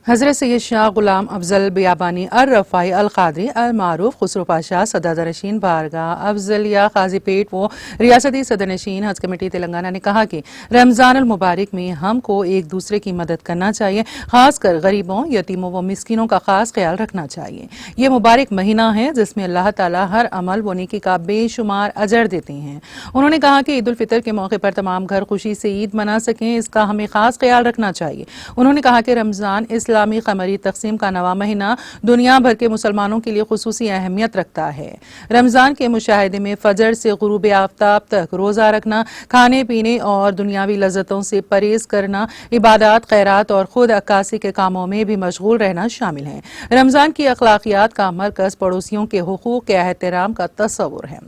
حضرت سید شاہ غلام افضل بیابانی الرفاعی القادری المعروف خسرو پاشا صدرنشین بارگاہ افضلیہ قاضی پیٹ و ریاستی صدرنشین حج کمیٹی تلنگانہ نے کہا کہ رمضان المبارک میں ہم کو ایک دوسرے کی مدد کرنا چاہیے، خاص کر غریبوں، یتیموں و مسکینوں کا خاص خیال رکھنا چاہیے۔ یہ مبارک مہینہ ہے جس میں اللہ تعالیٰ ہر عمل و نیکی کا بے شمار اجر دیتے ہیں۔ انہوں نے کہا کہ عید الفطر کے موقع پر تمام گھر خوشی سے عید منا سکیں، اس کا ہمیں خاص خیال رکھنا چاہیے۔ انہوں نے کہا کہ رمضان اسلامی قمری تقسیم کا نواں مہینہ دنیا بھر کے مسلمانوں کے لیے خصوصی اہمیت رکھتا ہے۔ رمضان کے مشاہدے میں فجر سے غروب آفتاب تک روزہ رکھنا، کھانے پینے اور دنیاوی لذتوں سے پرہیز کرنا، عبادات، خیرات اور خود عکاسی کے کاموں میں بھی مشغول رہنا شامل ہیں۔ رمضان کی اخلاقیات کا مرکز پڑوسیوں کے حقوق کے احترام کا تصور ہے۔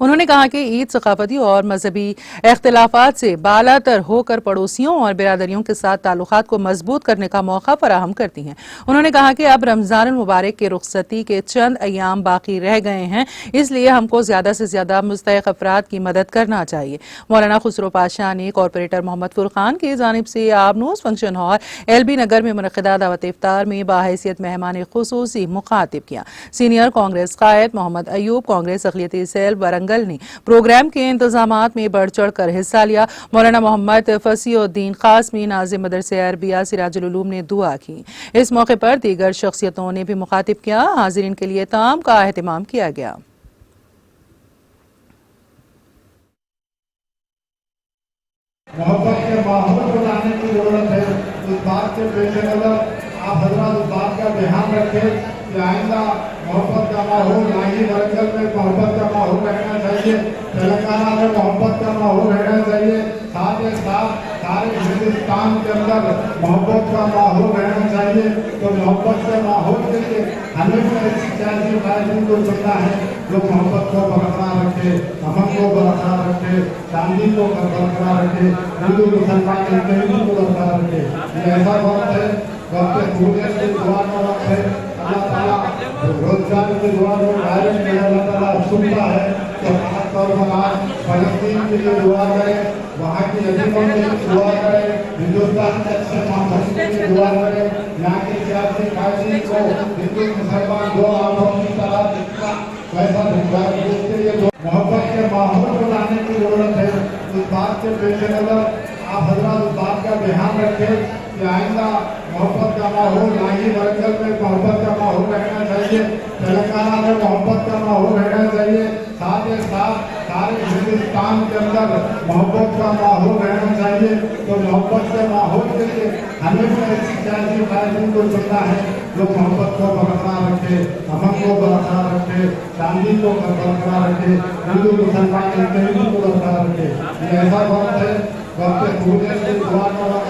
انہوں نے کہا کہ عید ثقافتی اور مذہبی اختلافات سے بالاتر ہو کر پڑوسیوں اور برادریوں کے ساتھ تعلقات کو مضبوط کرنے کا موقع فراہم کرتی ہیں۔ انہوں نے کہا کہ اب رمضان المبارک کے رخصتی کے چند ایام باقی رہ گئے ہیں، اس لیے ہم کو زیادہ سے زیادہ مستحق افراد کی مدد کرنا چاہیے۔ مولانا خسرو پاشا نے کارپوریٹر محمد فرقان کی جانب سے آبنوز فنکشن ہال LB نگر میں منعقدہ دعوت افطار میں باحیثیت مہمان خصوصی مخاطب کیا۔ سینئر کانگریس قائد محمد ایوب کانگریس اقلیتی سیل ورنگل نے پروگرام کے انتظامات میں بڑھ چڑھ کر حصہ لیا۔ مولانا محمد فصیح الدین قاسمی ناظم مدرسہ عربیہ سراج العلوم نے دعا کی۔ اس موقع پر دیگر شخصیتوں نے بھی مخاطب کیا۔ حاضرین کے لیے طعام کا اہتمام کیا گیا۔ محبت کے ماحول کو لانے کی ضرورت ہے۔ اس بات کے پیش نظر آپ حضرات اس بات کا دھیان رکھیں کہ آئندہ محبت کا ماحول نائی ورنگل میں محبت کا ماحول رہنا چاہیے، تلنگانہ میں محبت کا ماحول رہنا چاہیے، ساتھ ہی ساتھ سارے ہندوستان کے اندر محبت کا ماحول رہنا چاہیے۔ تو محبت کے ماحول کے لیے ہمیں بھی ایسی سیاسی قائدین کو چننا ہے جو محبت کو برقرار رکھے، امن کو برقرار رکھے، شانتی کو برقرار رکھے، ہندو مسلمان کے اتحاد کو برقرار رکھے۔ یہ ایسا وقت ہے، وقت سہولت کی دعا کا وقت ہے۔ اللہ تعالیٰ روزگار کی دعا کو ڈائریکٹ میں اللہ تعالیٰ سنتا ہے، تو خاص طور پر آج فلسطین کے لیے دعا کریں، وہاں کی یتیموں کے لیے دعا کریں، ہندوستان کے اچھے معاشرے کے لیے دعا کریں، یہاں کی سیاسی قائدین کو ہندو مسلمان دو آنکھوں کی طرح دکھتا ویسا دکھتا ہے، اس کے لیے محبت کے ماحول کو لانے کی ضرورت ہے۔ اس بات کے پیش نظر آپ حضرات اس بات کا دھیان رکھیں کہ آئندہ محبت کا ماحول نائی ورنگل میں محبت کا ماحول رہنا چاہیے، تلنگانہ میں محبت کا ماحول رہنا چاہیے، ساتھ ہی ساتھ سارے ہندوستان کے اندر محبت کا ماحول رہنا چاہیے۔ تو محبت کے ماحول کے لیے ہمیں بھی ایسی سیاسی قائدین کو چننا ہے جو محبت کو برقرار رکھے، امن کو برقرار رکھے، شانتی کو برقرار رکھے، ہندو مسلمان کے اتحاد کو برقرار رکھے۔ یہ ایسا وقت ہے، وقت سہولت کی دعا کا وقت